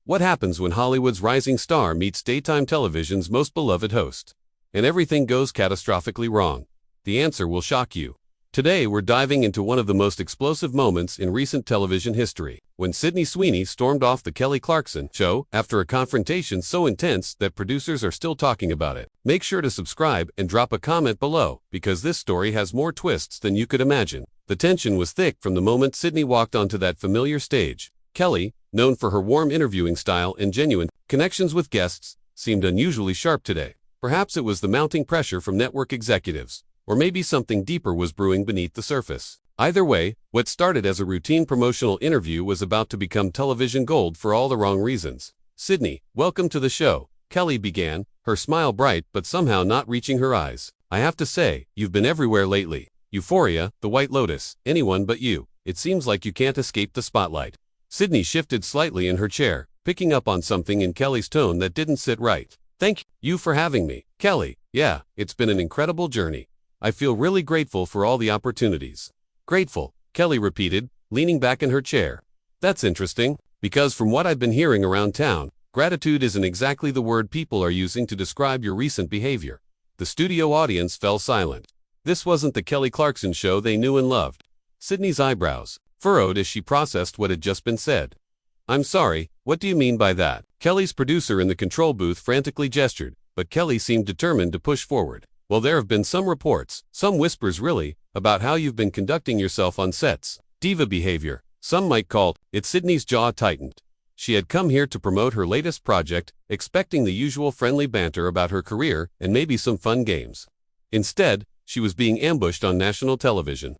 What happens when Hollywood's rising star meets daytime television's most beloved host? And everything goes catastrophically wrong. The answer will shock you. Today we're diving into one of the most explosive moments in recent television history, when Sydney Sweeney stormed off the Kelly Clarkson show after a confrontation so intense that producers are still talking about it. Make sure to subscribe and drop a comment below, because this story has more twists than you could imagine. The tension was thick from the moment Sydney walked onto that familiar stage. Kelly, known for her warm interviewing style and genuine connections with guests, seemed unusually sharp today. Perhaps it was the mounting pressure from network executives, or maybe something deeper was brewing beneath the surface. Either way, what started as a routine promotional interview was about to become television gold for all the wrong reasons. "Sydney, welcome to the show," Kelly began, her smile bright but somehow not reaching her eyes. "I have to say, you've been everywhere lately. Euphoria, The White Lotus, Anyone But You. It seems like you can't escape the spotlight." Sydney shifted slightly in her chair, picking up on something in Kelly's tone that didn't sit right. "Thank you for having me, Kelly. Yeah, it's been an incredible journey. I feel really grateful for all the opportunities." "Grateful," Kelly repeated, leaning back in her chair. "That's interesting, because from what I've been hearing around town, gratitude isn't exactly the word people are using to describe your recent behavior." The studio audience fell silent. This wasn't the Kelly Clarkson show they knew and loved. Sydney's eyebrows furrowed as she processed what had just been said. "I'm sorry, what do you mean by that?" Kelly's producer in the control booth frantically gestured, but Kelly seemed determined to push forward. "Well, there have been some reports, some whispers really, about how you've been conducting yourself on sets. Diva behavior, some might call it." Sydney's jaw tightened. She had come here to promote her latest project, expecting the usual friendly banter about her career and maybe some fun games. Instead, she was being ambushed on national television.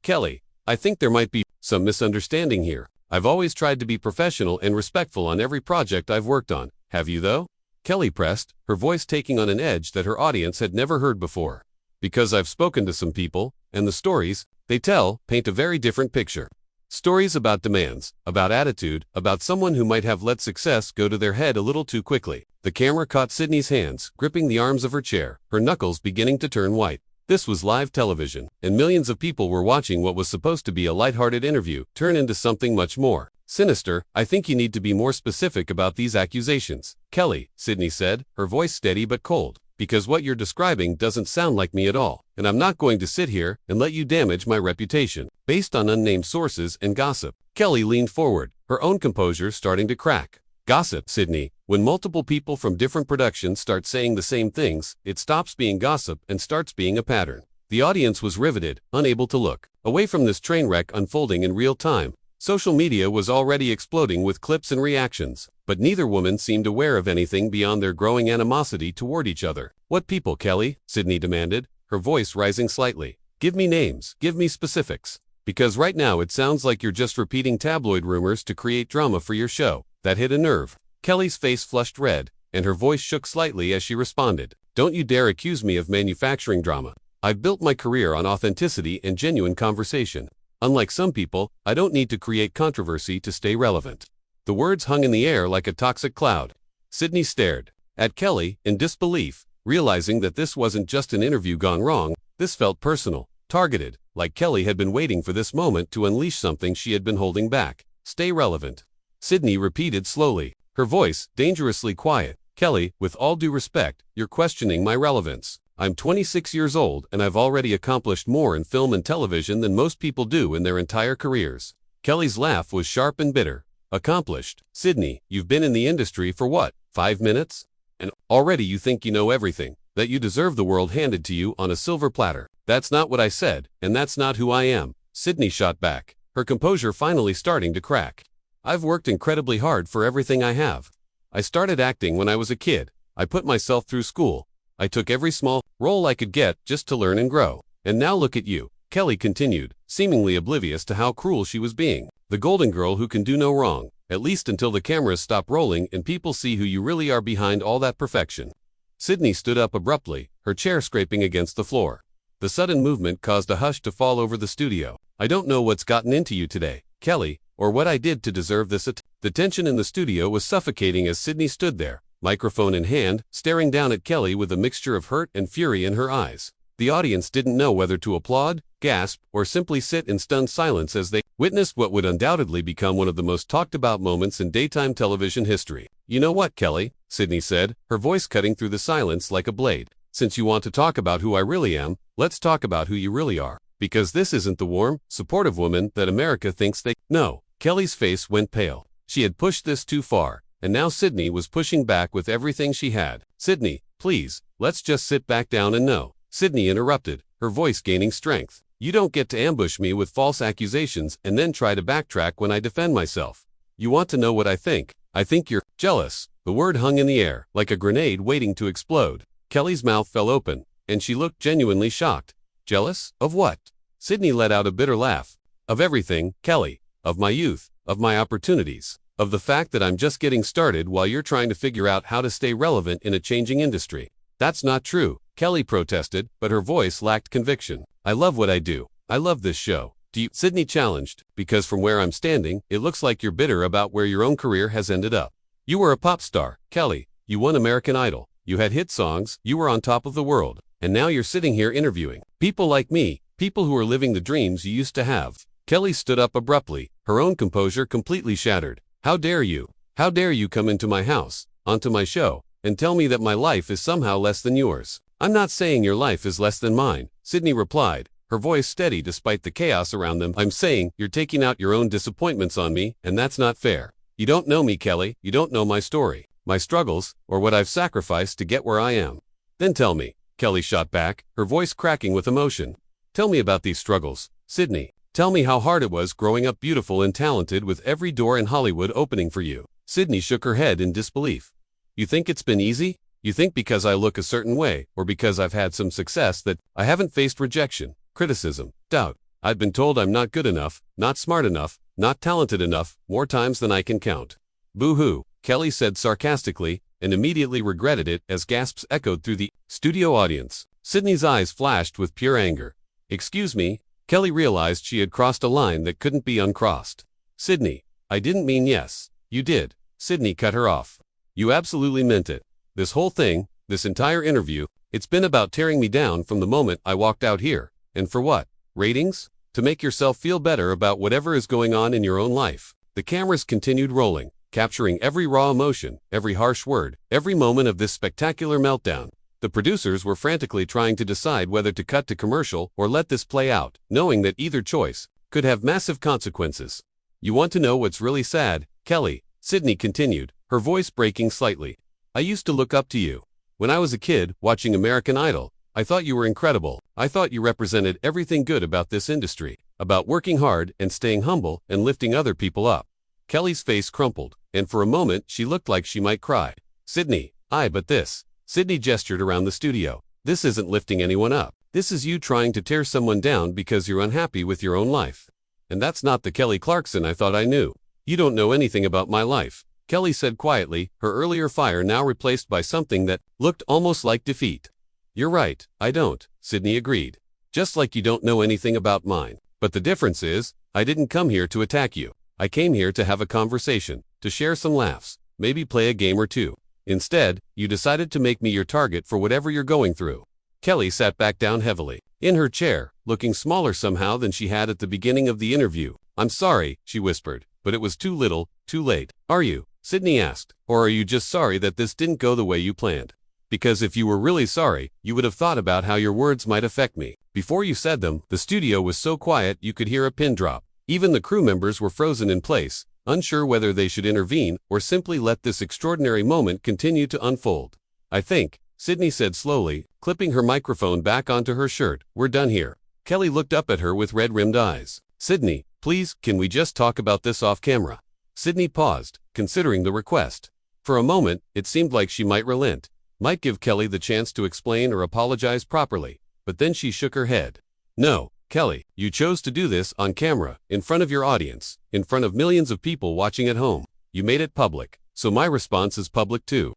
"Kelly, I think there might be some misunderstanding here. I've always tried to be professional and respectful on every project I've worked on. Have you though?" Kelly pressed, her voice taking on an edge that her audience had never heard before. "Because I've spoken to some people, and the stories they tell paint a very different picture. Stories about demands, about attitude, about someone who might have let success go to their head a little too quickly." The camera caught Sydney's hands, gripping the arms of her chair, her knuckles beginning to turn white. This was live television, and millions of people were watching what was supposed to be a lighthearted interview turn into something much more sinister. "I think you need to be more specific about these accusations, Kelly," Sydney said, her voice steady but cold, "because what you're describing doesn't sound like me at all, and I'm not going to sit here and let you damage my reputation based on unnamed sources and gossip." Kelly leaned forward, her own composure starting to crack. "Gossip, Sydney. When multiple people from different productions start saying the same things, it stops being gossip and starts being a pattern." The audience was riveted, unable to look away from this train wreck unfolding in real time. Social media was already exploding with clips and reactions, but neither woman seemed aware of anything beyond their growing animosity toward each other. "What people, Kelly?" Sydney demanded, her voice rising slightly. "Give me names, give me specifics. Because right now it sounds like you're just repeating tabloid rumors to create drama for your show." That hit a nerve. Kelly's face flushed red, and her voice shook slightly as she responded. "Don't you dare accuse me of manufacturing drama. I've built my career on authenticity and genuine conversation. Unlike some people, I don't need to create controversy to stay relevant." The words hung in the air like a toxic cloud. Sydney stared at Kelly in disbelief, realizing that this wasn't just an interview gone wrong. This felt personal, targeted, like Kelly had been waiting for this moment to unleash something she had been holding back. "Stay relevant," Sydney repeated slowly, her voice dangerously quiet. "Kelly, with all due respect, you're questioning my relevance. I'm 26 years old and I've already accomplished more in film and television than most people do in their entire careers." Kelly's laugh was sharp and bitter. "Accomplished? Sydney, you've been in the industry for what, 5 minutes? And already you think you know everything, that you deserve the world handed to you on a silver platter." "That's not what I said, and that's not who I am," Sydney shot back, her composure finally starting to crack. "I've worked incredibly hard for everything I have. I started acting when I was a kid. I put myself through school. I took every small role I could get just to learn and grow. And now look at you," Kelly continued, seemingly oblivious to how cruel she was being. "The golden girl who can do no wrong, at least until the cameras stop rolling and people see who you really are behind all that perfection." Sydney stood up abruptly, her chair scraping against the floor. The sudden movement caused a hush to fall over the studio. "I don't know what's gotten into you today, Kelly, or what I did to deserve this." The tension in the studio was suffocating as Sydney stood there, microphone in hand, staring down at Kelly with a mixture of hurt and fury in her eyes. The audience didn't know whether to applaud, gasp, or simply sit in stunned silence as they witnessed what would undoubtedly become one of the most talked about moments in daytime television history. "You know what, Kelly?" Sydney said, her voice cutting through the silence like a blade. "Since you want to talk about who I really am, let's talk about who you really are. Because this isn't the warm, supportive woman that America thinks they know." Kelly's face went pale. She had pushed this too far, and now Sydney was pushing back with everything she had. "Sydney, please, let's just sit back down and know." Sydney interrupted, her voice gaining strength. "You don't get to ambush me with false accusations and then try to backtrack when I defend myself. You want to know what I think? I think you're jealous." The word hung in the air, like a grenade waiting to explode. Kelly's mouth fell open, and she looked genuinely shocked. "Jealous? Of what?" Sydney let out a bitter laugh. "Of everything, Kelly. Of my youth, of my opportunities, of the fact that I'm just getting started while you're trying to figure out how to stay relevant in a changing industry." "That's not true," Kelly protested, but her voice lacked conviction. "I love what I do. I love this show." "Do you?" Sydney challenged, "because from where I'm standing, it looks like you're bitter about where your own career has ended up. You were a pop star, Kelly. You won American Idol. You had hit songs, you were on top of the world. And now you're sitting here interviewing people like me, people who are living the dreams you used to have." Kelly stood up abruptly, her own composure completely shattered. "How dare you? How dare you come into my house, onto my show, and tell me that my life is somehow less than yours?" "I'm not saying your life is less than mine," Sydney replied, her voice steady despite the chaos around them. "I'm saying you're taking out your own disappointments on me, and that's not fair. You don't know me, Kelly. You don't know my story, my struggles, or what I've sacrificed to get where I am." "Then tell me," Kelly shot back, her voice cracking with emotion. "Tell me about these struggles, Sydney. Tell me how hard it was growing up beautiful and talented with every door in Hollywood opening for you." Sydney shook her head in disbelief. "You think it's been easy? You think because I look a certain way, or because I've had some success, that I haven't faced rejection, criticism, doubt? I've been told I'm not good enough, not smart enough, not talented enough, more times than I can count." "Boo-hoo," Kelly said sarcastically, and immediately regretted it as gasps echoed through the studio audience. Sydney's eyes flashed with pure anger. "Excuse me?" Kelly realized she had crossed a line that couldn't be uncrossed. "Sydney, I didn't mean yes." "You did." Sydney cut her off. "You absolutely meant it. This whole thing, this entire interview, it's been about tearing me down from the moment I walked out here. And for what? Ratings? To make yourself feel better about whatever is going on in your own life." The cameras continued rolling, capturing every raw emotion, every harsh word, every moment of this spectacular meltdown. The producers were frantically trying to decide whether to cut to commercial or let this play out, knowing that either choice could have massive consequences. "You want to know what's really sad, Kelly?" Sydney continued, her voice breaking slightly. "I used to look up to you. When I was a kid, watching American Idol, I thought you were incredible. I thought you represented everything good about this industry, about working hard and staying humble and lifting other people up." Kelly's face crumpled, and for a moment she looked like she might cry. "Sydney, but this." Sydney gestured around the studio. "This isn't lifting anyone up. This is you trying to tear someone down because you're unhappy with your own life. And that's not the Kelly Clarkson I thought I knew. You don't know anything about my life," Kelly said quietly, her earlier fire now replaced by something that looked almost like defeat. "You're right, I don't," Sydney agreed. "Just like you don't know anything about mine. But the difference is, I didn't come here to attack you. I came here to have a conversation, to share some laughs, maybe play a game or two. Instead, you decided to make me your target for whatever you're going through." Kelly sat back down heavily, in her chair, looking smaller somehow than she had at the beginning of the interview. "I'm sorry," she whispered, "but it was too little, too late." "Are you?" Sydney asked. "Or are you just sorry that this didn't go the way you planned? Because if you were really sorry, you would have thought about how your words might affect me." Before you said them, the studio was so quiet you could hear a pin drop. Even the crew members were frozen in place, unsure whether they should intervene or simply let this extraordinary moment continue to unfold. "I think," Sydney said slowly, clipping her microphone back onto her shirt, "we're done here." Kelly looked up at her with red-rimmed eyes. "Sydney, please, can we just talk about this off camera?" Sydney paused, considering the request. For a moment, it seemed like she might relent, might give Kelly the chance to explain or apologize properly, but then she shook her head. "No, Kelly, you chose to do this on camera, in front of your audience, in front of millions of people watching at home. You made it public, so my response is public too."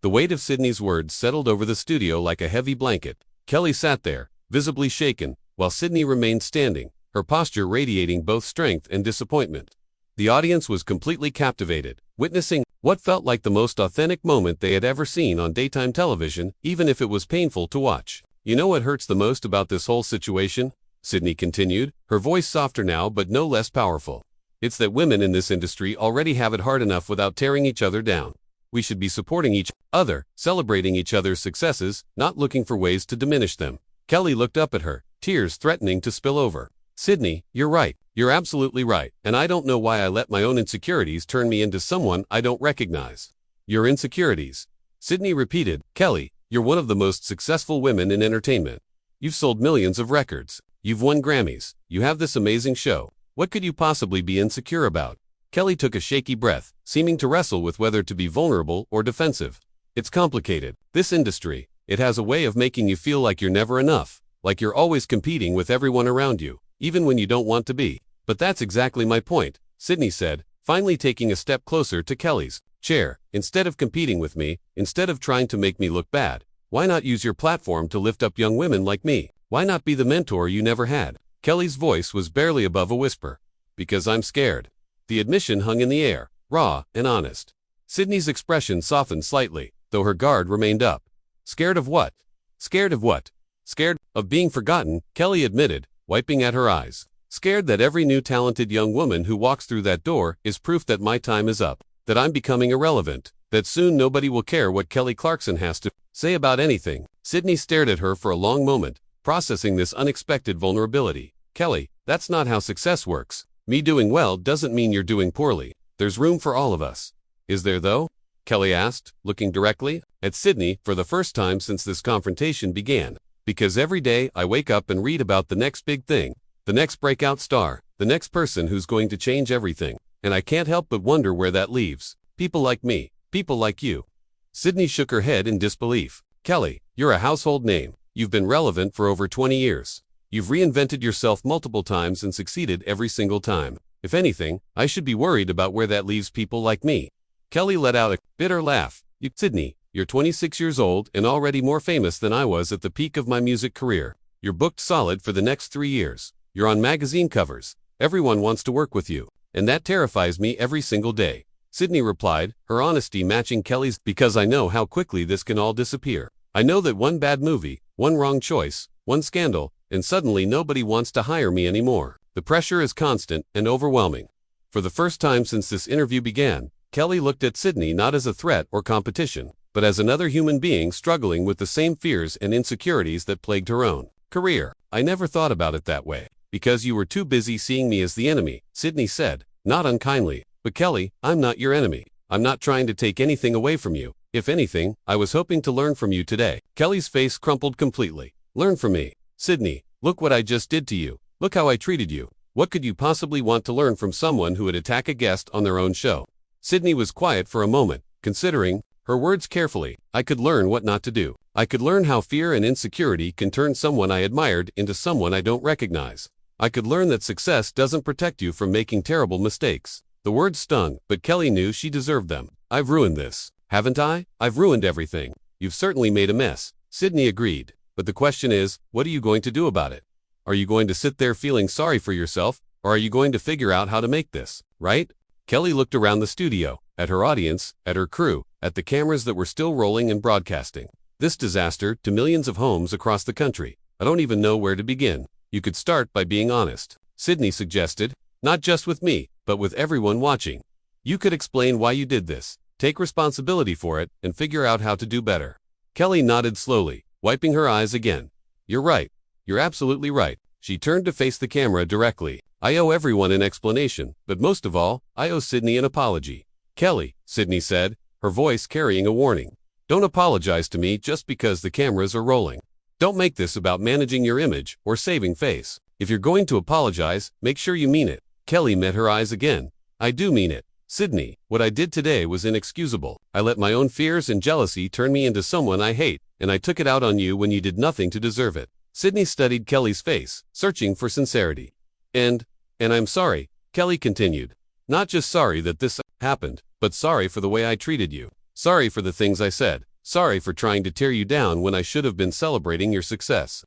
The weight of Sydney's words settled over the studio like a heavy blanket. Kelly sat there, visibly shaken, while Sydney remained standing, her posture radiating both strength and disappointment. The audience was completely captivated, witnessing what felt like the most authentic moment they had ever seen on daytime television, even if it was painful to watch. You know what hurts the most about this whole situation? Sydney continued, her voice softer now but no less powerful. It's that women in this industry already have it hard enough without tearing each other down. We should be supporting each other, celebrating each other's successes, not looking for ways to diminish them. Kelly looked up at her, tears threatening to spill over. Sydney, you're right. You're absolutely right. And I don't know why I let my own insecurities turn me into someone I don't recognize. Your insecurities. Sydney repeated. Kelly, you're one of the most successful women in entertainment. You've sold millions of records. You've won Grammys. You have this amazing show. What could you possibly be insecure about? Kelly took a shaky breath, seeming to wrestle with whether to be vulnerable or defensive. It's complicated. This industry, it has a way of making you feel like you're never enough, like you're always competing with everyone around you, even when you don't want to be. But that's exactly my point, Sydney said, finally taking a step closer to Kelly's chair. Instead of competing with me, instead of trying to make me look bad, why not use your platform to lift up young women like me? Why not be the mentor you never had? Kelly's voice was barely above a whisper. Because I'm scared. The admission hung in the air, raw and honest. Sydney's expression softened slightly, though her guard remained up. Scared of what? Scared of what? Scared of being forgotten, Kelly admitted, wiping at her eyes. Scared that every new talented young woman who walks through that door is proof that my time is up, that I'm becoming irrelevant, that soon nobody will care what Kelly Clarkson has to say about anything. Sydney stared at her for a long moment, processing this unexpected vulnerability. Kelly, that's not how success works. Me doing well doesn't mean you're doing poorly. There's room for all of us. Is there though? Kelly asked, looking directly at Sydney for the first time since this confrontation began. Because every day I wake up and read about the next big thing, the next breakout star, the next person who's going to change everything. And I can't help but wonder where that leaves. People like me, people like you. Sydney shook her head in disbelief. Kelly, you're a household name. You've been relevant for over 20 years. You've reinvented yourself multiple times and succeeded every single time. If anything, I should be worried about where that leaves people like me. Kelly let out a bitter laugh. Sydney, you're 26 years old and already more famous than I was at the peak of my music career. You're booked solid for the next 3 years. You're on magazine covers. Everyone wants to work with you. And that terrifies me every single day. Sydney replied, her honesty matching Kelly's, because I know how quickly this can all disappear. I know that one bad movie, one wrong choice, one scandal, and suddenly nobody wants to hire me anymore. The pressure is constant and overwhelming. For the first time since this interview began, Kelly looked at Sydney not as a threat or competition, but as another human being struggling with the same fears and insecurities that plagued her own career. I never thought about it that way. Because you were too busy seeing me as the enemy, Sydney said, not unkindly. But Kelly, I'm not your enemy. I'm not trying to take anything away from you. If anything, I was hoping to learn from you today. Kelly's face crumpled completely. Learn from me. Sydney, look what I just did to you. Look how I treated you. What could you possibly want to learn from someone who would attack a guest on their own show? Sydney was quiet for a moment, considering her words carefully. I could learn what not to do. I could learn how fear and insecurity can turn someone I admired into someone I don't recognize. I could learn that success doesn't protect you from making terrible mistakes. The words stung, but Kelly knew she deserved them. I've ruined this, haven't I? I've ruined everything. You've certainly made a mess, Sydney agreed. But the question is, what are you going to do about it? Are you going to sit there feeling sorry for yourself, or are you going to figure out how to make this right? Kelly looked around the studio, at her audience, at her crew, at the cameras that were still rolling and broadcasting. This disaster to millions of homes across the country. I don't even know where to begin. You could start by being honest, Sydney suggested, not just with me, but with everyone watching. You could explain why you did this, take responsibility for it, and figure out how to do better. Kelly nodded slowly, wiping her eyes again. You're right. You're absolutely right. She turned to face the camera directly. I owe everyone an explanation, but most of all, I owe Sydney an apology. Kelly, Sydney said, her voice carrying a warning. Don't apologize to me just because the cameras are rolling. Don't make this about managing your image or saving face. If you're going to apologize, make sure you mean it. Kelly met her eyes again. I do mean it. Sydney, what I did today was inexcusable. I let my own fears and jealousy turn me into someone I hate, and I took it out on you when you did nothing to deserve it. Sydney studied Kelly's face, searching for sincerity. And I'm sorry, Kelly continued. Not just sorry that this happened, but sorry for the way I treated you. Sorry for the things I said. Sorry for trying to tear you down when I should have been celebrating your success.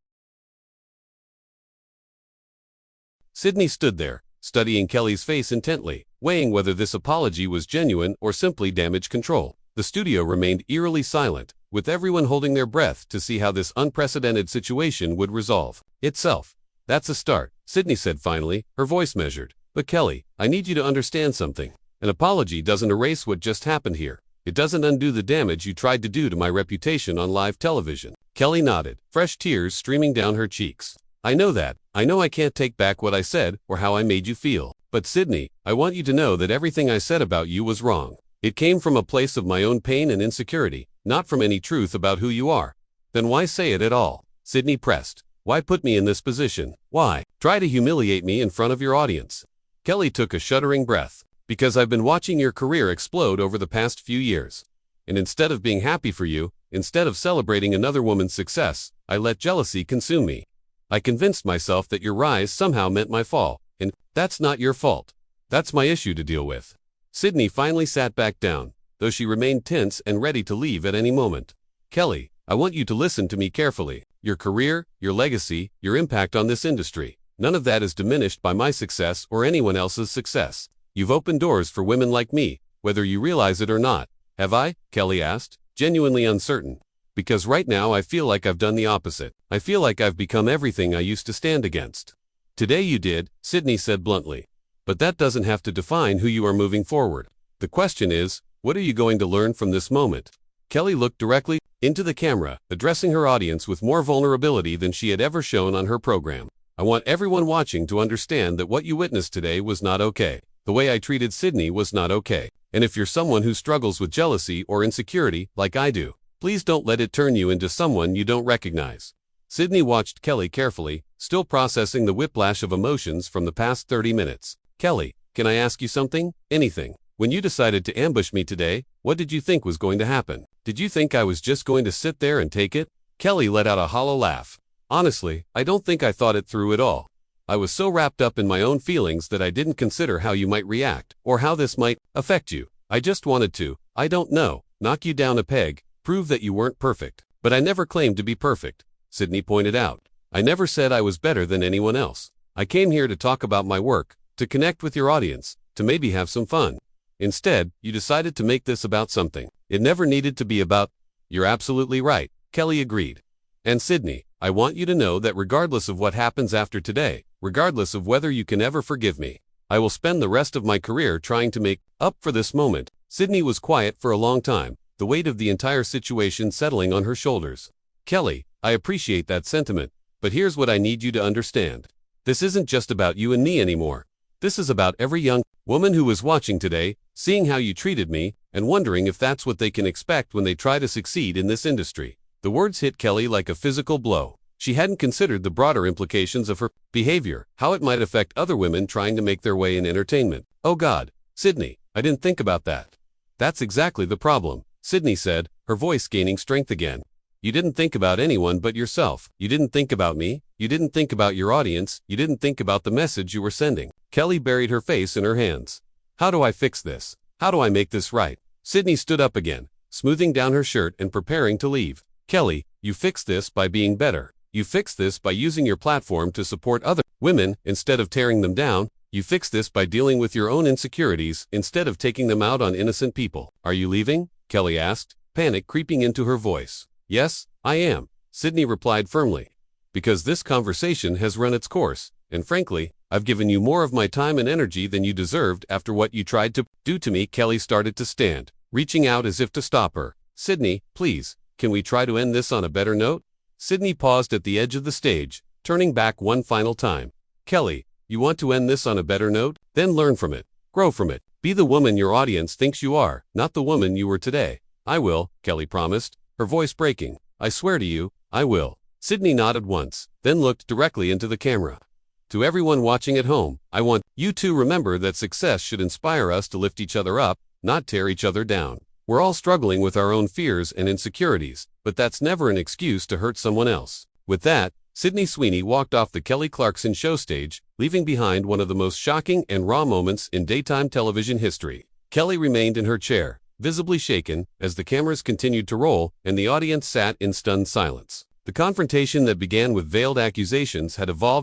Sydney stood there, studying Kelly's face intently, weighing whether this apology was genuine or simply damage control. The studio remained eerily silent, with everyone holding their breath to see how this unprecedented situation would resolve itself. That's a start, Sydney said finally, her voice measured. But Kelly, I need you to understand something. An apology doesn't erase what just happened here. It doesn't undo the damage you tried to do to my reputation on live television. Kelly nodded, fresh tears streaming down her cheeks. I know that. I know I can't take back what I said or how I made you feel. But Sydney, I want you to know that everything I said about you was wrong. It came from a place of my own pain and insecurity, not from any truth about who you are. Then why say it at all? Sydney pressed. Why put me in this position? Why try to humiliate me in front of your audience? Kelly took a shuddering breath. Because I've been watching your career explode over the past few years. And instead of being happy for you, instead of celebrating another woman's success, I let jealousy consume me. I convinced myself that your rise somehow meant my fall, and that's not your fault. That's my issue to deal with. Sydney finally sat back down, though she remained tense and ready to leave at any moment. Kelly, I want you to listen to me carefully. Your career, your legacy, your impact on this industry, none of that is diminished by my success or anyone else's success. You've opened doors for women like me, whether you realize it or not. Have I? Kelly asked, genuinely uncertain. Because right now I feel like I've done the opposite. I feel like I've become everything I used to stand against. Today you did, Sydney said bluntly. But that doesn't have to define who you are moving forward. The question is, what are you going to learn from this moment? Kelly looked directly into the camera, addressing her audience with more vulnerability than she had ever shown on her program. I want everyone watching to understand that what you witnessed today was not okay. The way I treated Sydney was not okay. And if you're someone who struggles with jealousy or insecurity, like I do, please don't let it turn you into someone you don't recognize. Sydney watched Kelly carefully, still processing the whiplash of emotions from the past 30 minutes. Kelly, can I ask you something? Anything. When you decided to ambush me today, what did you think was going to happen? Did you think I was just going to sit there and take it? Kelly let out a hollow laugh. Honestly, I don't think I thought it through at all. I was so wrapped up in my own feelings that I didn't consider how you might react, or how this might affect you. I just wanted to, I don't know, knock you down a peg, prove that you weren't perfect. But I never claimed to be perfect, Sydney pointed out. I never said I was better than anyone else. I came here to talk about my work, to connect with your audience, to maybe have some fun. Instead, you decided to make this about something. It never needed to be about. You're absolutely right, Kelly agreed. And Sydney, I want you to know that regardless of what happens after today, regardless of whether you can ever forgive me, I will spend the rest of my career trying to make up for this moment. Sydney was quiet for a long time, the weight of the entire situation settling on her shoulders. Kelly, I appreciate that sentiment, but here's what I need you to understand. This isn't just about you and me anymore. This is about every young woman who is watching today, seeing how you treated me, and wondering if that's what they can expect when they try to succeed in this industry. The words hit Kelly like a physical blow. She hadn't considered the broader implications of her behavior, how it might affect other women trying to make their way in entertainment. Oh God, Sydney, I didn't think about that. That's exactly the problem, Sydney said, her voice gaining strength again. You didn't think about anyone but yourself. You didn't think about me. You didn't think about your audience. You didn't think about the message you were sending. Kelly buried her face in her hands. How do I fix this? How do I make this right? Sydney stood up again, smoothing down her shirt and preparing to leave. Kelly, you fix this by being better. You fix this by using your platform to support other women instead of tearing them down. You fix this by dealing with your own insecurities instead of taking them out on innocent people. Are you leaving? Kelly asked, panic creeping into her voice. Yes, I am, Sydney replied firmly. Because this conversation has run its course, and frankly, I've given you more of my time and energy than you deserved after what you tried to do to me. Kelly started to stand, reaching out as if to stop her. Sydney, please, can we try to end this on a better note? Sydney paused at the edge of the stage, turning back one final time. Kelly, you want to end this on a better note? Then learn from it. Grow from it. Be the woman your audience thinks you are, not the woman you were today. I will, Kelly promised, her voice breaking. I swear to you, I will. Sydney nodded once, then looked directly into the camera. To everyone watching at home, I want you to remember that success should inspire us to lift each other up, not tear each other down. We're all struggling with our own fears and insecurities, but that's never an excuse to hurt someone else. With that, Sydney Sweeney walked off the Kelly Clarkson show stage, leaving behind one of the most shocking and raw moments in daytime television history. Kelly remained in her chair, visibly shaken, as the cameras continued to roll and the audience sat in stunned silence. The confrontation that began with veiled accusations had evolved